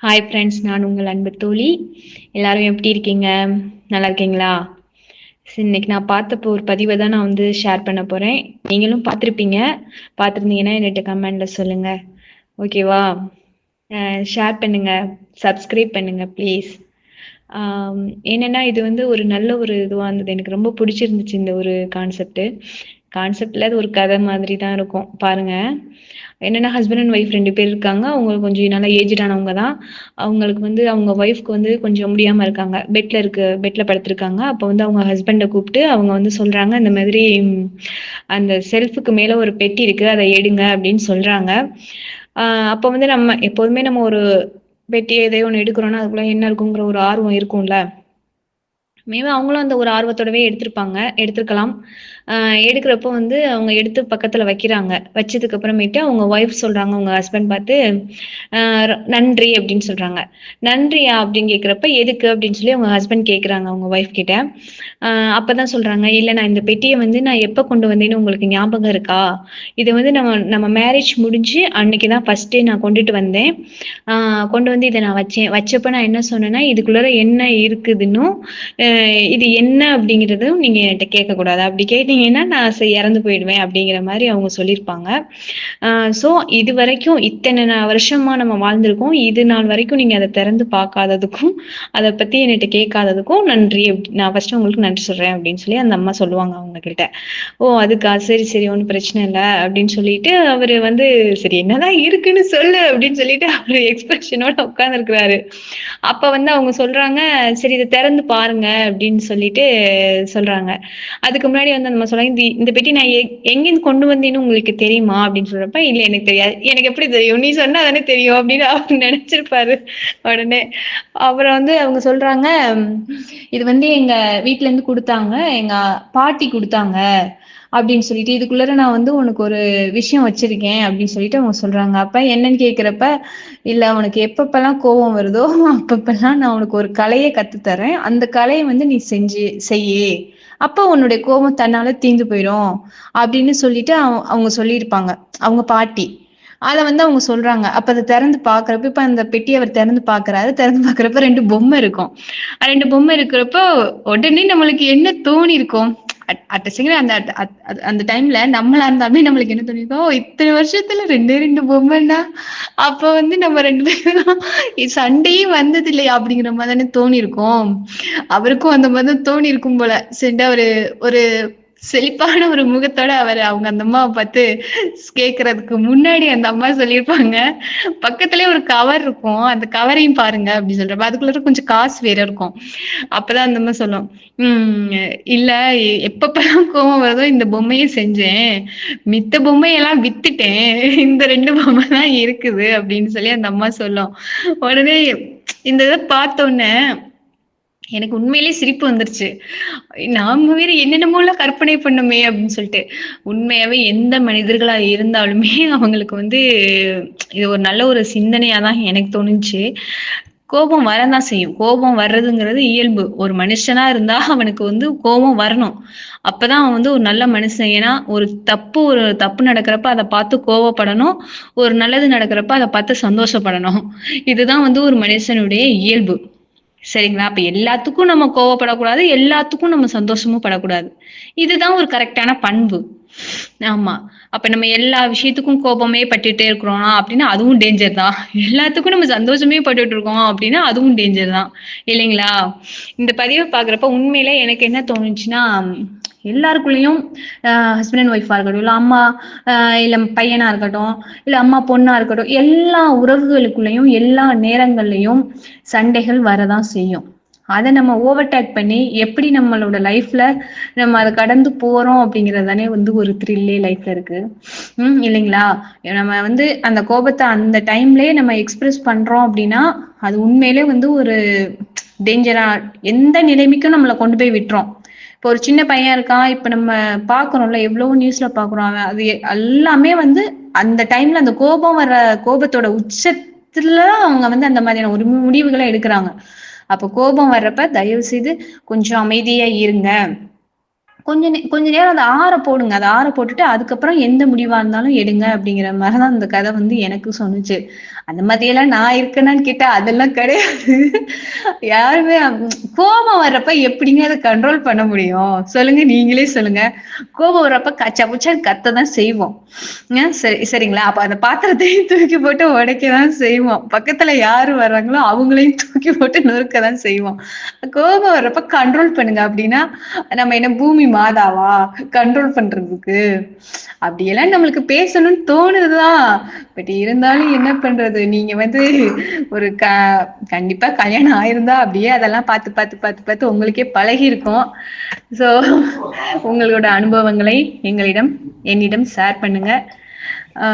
Hi friends, நான் உங்கள் அன்பு தோழி. எல்லாரும் எப்படி இருக்கீங்க? நல்லா இருக்கீங்களா? இன்னைக்கு நான் பார்த்த ஒரு பதிவை தான் நான் வந்து ஷேர் பண்ண போறேன். நீங்களும் பார்த்துருப்பீங்க. பார்த்துருந்தீங்கன்னா என்கிட்ட கமெண்ட்ல சொல்லுங்க. ஓகேவா? ஷேர் பண்ணுங்க, சப்ஸ்கிரைப் பண்ணுங்க ப்ளீஸ். என்னன்னா இது வந்து ஒரு நல்ல ஒரு இதுவாக இருந்தது. எனக்கு ரொம்ப பிடிச்சிருந்துச்சு இந்த ஒரு கான்செப்ட்ல அது ஒரு கதை மாதிரி தான் இருக்கும். பாருங்க, என்னன்னா ஹஸ்பண்ட் அண்ட் ஒய்ஃப் 2 பேர் இருக்காங்க. அவங்க கொஞ்சம் நல்லா ஏஜ்டானவங்க தான். அவங்களுக்கு வந்து அவங்க ஒய்ஃப்க்கு வந்து கொஞ்சம் முடியாம இருக்காங்க. பெட்ல படுத்திருக்காங்க. அப்போ வந்து அவங்க ஹஸ்பண்ட கூப்பிட்டு அவங்க வந்து சொல்றாங்க, இந்த மாதிரி அந்த செல்ஃப்க்கு மேல ஒரு பெட்டி இருக்கு. அத எடுங்க அப்படின்னு சொல்றாங்க. ஆ அப்போ வந்து நம்ம எப்போதுமே நம்ம ஒரு பெட்டி எதையோ ஒண்ணு எடுக்கிறோம்னா, அதுக்குள்ள என்ன இருக்குங்கிற ஒரு ஆர்வம் இருக்கும்ல. மேபி அவங்களும் அந்த ஒரு ஆர்வத்தோடவே எடுத்திருக்கலாம். அ எடுக்கிறப்போ வந்து அவங்க எடுத்து பக்கத்துல வைக்கிறாங்க. வச்சதுக்கு அப்புறமேட்டு அவங்க ஒய்ஃப் சொல்றாங்க, உங்க ஹஸ்பண்ட் பார்த்து, அ "நன்றி" அப்படின்னு சொல்றாங்க. "நன்றியா?" அப்படின்னு கேட்கிறப்ப, "எதுக்கு?" அப்படின்னு சொல்லி அவங்க ஹஸ்பண்ட் கேட்குறாங்க அவங்க ஒய்ஃப் கிட்ட. அ அப்பதான் சொல்றாங்க, "இல்ல நான் இந்த பெட்டிய வந்து நான் எப்ப கொண்டு வந்தேன்னு உங்களுக்கு ஞாபகம் இருக்கா? இது வந்து நம்ம நம்ம மேரேஜ் முடிஞ்சு அன்னைக்கு தான் ஃபர்ஸ்ட் டே நான் கொண்டுட்டு வந்தேன். ஆ கொண்டு வந்து இத நான் வச்சேன். வச்சப்ப நான் என்ன சொன்னேன்னா, இதுக்குள்ளார என்ன இருக்குதுன்னும், அ இது என்ன அப்படிங்கிறதும் நீங்க என்ட்ட கேட்கக்கூடாது. அப்படி கேட்டீங்கன்னா, நான் இறந்து போயிடுவேன் அப்படிங்கிற மாரி அவங்க சொல்லியிருப்பாங்க. அ ஸோ இதுவரைக்கும் இத்தன வருஷமா நம்ம வாழ்ந்திருக்கோம். இது நாள் வரைக்கும் நீங்க அத திறந்து பார்க்காததுக்கும், அத பத்தி என்கிட்ட கேட்காததுக்கும் நன்றி. நான் ஃபர்ஸ்ட்டு உங்களுக்கு நன்றி சொல்றேன் அப்படின்னு சொல்லி அந்த அம்மா சொல்லுவாங்க அவங்க கிட்ட. "ஓ! அதுக்கா? சரி, சரி. ஒண்ணும் பிரச்சனை இல்ல." அப்படின்னு சொல்லிட்டு அவரு வந்து, "சரி என்னதான் இருக்குன்னு சொல்லு." அப்படின்னு சொல்லிட்டு அவரு எக்ஸ்பிரஷனோட உட்கார்ந்திருக்கிறாரு. அப்ப வந்து அவங்க சொல்றாங்க, "சரி இத திறந்து பாருங்க." அப்படின்னு சொல்லிட்டு சொல்றாங்க. அதுக்கு முன்னாடி வந்து அந்த அம்மா சொல்றாங்க, இந்த பெட்டி நான் எங்கேருந்து கொண்டு வந்தேன்னு உங்களுக்கு தெரியுமா?" அப்படின்னு சொல்றப்ப, "இல்ல எனக்கு தெரியாது." "எனக்கு எப்படி தெரியும்? நீ சொன்னா தானே தெரியும்." அப்படின்னு அவரு நெனச்சிருப்பாரு உடனே. அப்புறம் வந்து அவங்க சொல்றாங்க, "இது வந்து எங்க வீட்லருந்து குடுத்தாங்க. எங்க பாட்டி குடுத்தாங்க." அப்படின்னு சொல்லிட்டு, "இதுக்குள்ளார நான் வந்து உனக்கு ஒரு விஷயம் வச்சிருக்கேன்." அப்படின்னு சொல்லிட்டு அவங்க சொல்றாங்க. அப்ப என்னன்னு கேட்கிறப்ப, "இல்ல உனக்கு எப்பப்பலாம் கோவம் வருதோ, அப்பப்பலாம் நான் உனக்கு ஒரு கலைய கத்து தர்றேன். அந்த கலைய வந்து நீ செய்யி. அப்ப உன்னுடைய கோவம் தன்னால தீர்ந்து போயிரும்." அப்படின்னு சொல்லிட்டு அவங்க சொல்லியிருப்பாங்க. அவங்க பாட்டி. அத வந்து அவங்க சொல்றாங்க. அப்ப அத திறந்து பார்க்கிறப்ப, இப்ப அந்த பெட்டிய அவர் திறந்து பார்க்கிறாரு. திறந்து பார்க்கிறப்ப 2 பொம்மை இருக்கும். 2 பொம்மை இருக்கிறப்போ, உடனே நம்மளுக்கு என்ன தோணியிருக்கும்? அட் செகண்ட் அந்த அட் அட் அது அந்த டைம்ல நம்மளா இருந்தாலுமே நம்மளுக்கு என்ன தோணியிருக்கும்? "ஓ! இத்தன வருஷத்துல 2டே 2 பொம்மைன்னா, அப்ப வந்து நம்ம 2 பேரும் சண்டையே வந்தது இல்லையா?" அப்படிங்கிற மாரி தானே தோணியிருக்கும். அவருக்கும் அந்த மாரி தான் தோணியிருக்கும் போல. சரின்ட்டு அவரு ஒரு செழிப்பான ஒரு முகத்தோட அவங்க அந்த அம்மாவ பார்த்து கேட்கறதுக்கு முன்னாடி அந்த அம்மா சொல்லியிருப்பாங்க, "பக்கத்திலேயே ஒரு கவர் இருக்கும். அந்த கவரையும் பாருங்க." அப்படி சொல்றப்ப, அதுக்குள்ள கொஞ்சம் காசு வேற இருக்கும். அப்பதான் அந்த அம்மா சொல்லும், "ம் இல்ல எப்பப்பலாம் கோவம் வருதோ இந்த பொம்மைய செஞ்சேன். மித்த பொம்மையெல்லாம் வித்துட்டேன். இந்த 2 பொம்மை தான் இருக்குது." அப்படின்னு சொல்லி அந்த அம்மா சொல்லும். உடனே இந்த இத பார்த்தோனே எனக்கு உண்மையிலேயே சிரிப்பு வந்துருச்சு. நாம வேற என்னென்னமோலாம் கற்பனை பண்ணோமே அப்படின்னு சொல்லிட்டு. உண்மையாவே எந்த மனிதர்களா இருந்தாலுமே அவங்களுக்கு வந்து இது ஒரு நல்ல ஒரு சிந்தனையா தான் எனக்கு தோணுச்சு. கோபம் வரதான் செய்யும். கோபம் வர்றதுங்கிறது இயல்பு. ஒரு மனுஷனா இருந்தா அவனுக்கு வந்து கோபம் வரணும். அப்பதான் அவன் வந்து ஒரு நல்ல மனுஷன். ஏன்னா ஒரு தப்பு நடக்கிறப்ப அத பார்த்து கோவப்படணும். ஒரு நல்லது நடக்கிறப்ப அத பார்த்து சந்தோஷப்படணும். இதுதான் வந்து ஒரு மனுஷனுடைய இயல்பு. சரிங்களா? அப்ப எல்லாத்துக்கும் நம்ம கோவப்படக்கூடாது. எல்லாத்துக்கும் நம்ம சந்தோஷமும் படக்கூடாது. இதுதான் ஒரு கரெக்ட்டான பண்பு. ஆமா. அப்ப நம்ம எல்லா விஷயத்துக்கும் கோபமே பட்டுட்டே இருக்கிறோம்னா, அப்டின்னா அதுவும் டேஞ்சர் தான். எல்லாத்துக்கும் நம்ம சந்தோஷமே பட்டுட்டு இருக்கோம் அப்டின்னா, அதுவும் டேஞ்சர் தான். இல்லைங்களா? இந்த பதிவ பார்க்குறப்ப உண்மையிலே எனக்கு என்ன தோணுச்சுன்னா, எல்லாருக்குள்ளயும் ஹஸ்பண்ட் அண்ட் ஒய்ஃபா இருக்கட்டும், இல்ல அம்மா அ இல்ல பையனா இருக்கட்டும், இல்ல அம்மா பொண்ணா இருக்கட்டும், எல்லா உறவுகளுக்குள்ளயும், எல்லா நேரங்கள்லயும் சண்டைகள் வரதான் செய்யும். அத நம்ம ஓவர்டேக் பண்ணி எப்படி நம்மளோட லைஃப்ல நம்ம அத கடந்து போறோம் அப்படிங்கிறது தானே வந்து ஒரு த்ரில்லே லைஃப்ல இருக்கு. இல்லைங்களா? நம்ம வந்து அந்த கோபத்த அந்த டைம்லயே நம்ம எக்ஸ்பிரஸ் பண்றோம் அப்படின்னா, அது உண்மையிலே வந்து ஒரு டேஞ்சரா எந்த நிலைமைக்கும் நம்மள கொண்டு போய் விட்டுரும். இப்போ ஒரு சின்ன பையன் இருக்கான். இப்ப நம்ம பார்க்குறோம்ல, எவ்வளவோ நியூஸ்ல பார்க்குறோம். அவன் அது எல்லாமே வந்து அந்த டைம்ல அந்த கோபத்தோட உச்சத்துல அவங்க வந்து அந்த மாதிரியான ஒரு முடிவுகள எடுக்குறாங்க. அப்ப கோபம் வர்றப்ப தயவு செய்து கொஞ்சம் அமைதியா இருங்க. கொஞ்ச நேரம் அத ஆற போடுங்க. அத ஆற போட்டுட்டு அதுக்கப்புறம் எந்த முடிவா இருந்தாலும் எடுங்க அப்படிங்கிற மாரி தான் அந்த கதை வந்து எனக்கு சொன்னுச்சு. அந்த மாதிரியெல்லாம் நான் இருக்கேனான்னு கேட்டா அதெல்லாம் கிடையாது. யாருமே கோபம் வர்றப்ப எப்படிங்க அத கண்ட்ரோல் பண்ண முடியும்? சொல்லுங்க, நீங்களே சொல்லுங்க. கோபம் வர்றப்ப கச்சா புச்சான்னு கத்த தான் செய்வோம். சரிங்களா? அப்ப அந்த பாத்திரத்தையும் தூக்கி போட்டு உடைக்க தான் செய்வோம். பக்கத்துல யாரு வர்றாங்களோ அவங்களையும் தூக்கி போட்டு நொறுக்க தான் செய்வோம். கோபம் வர்றப்ப கண்ட்ரோல் பண்ணுங்க அப்படின்னா, நம்ம என்ன பூமி மாதாவா? கண்ட்ரோல் பண்றதுக்கு. அப்படியெல்லாம் நம்மளுக்கு பேசணும்னு தோணுதுதான். பட் இருந்தாலும் என்ன பண்றது? நீங்க வந்து ஒரு கண்டிப்பா கல்யாணம் ஆயிருந்தா அப்படியே அதெல்லாம் பார்த்து, பார்த்து, பார்த்து, பார்த்து உங்களுக்கே பழகியிருக்கும். ஸோ உங்களோட அனுபவங்களை என்னிடம் ஷேர் பண்ணுங்க. ஆ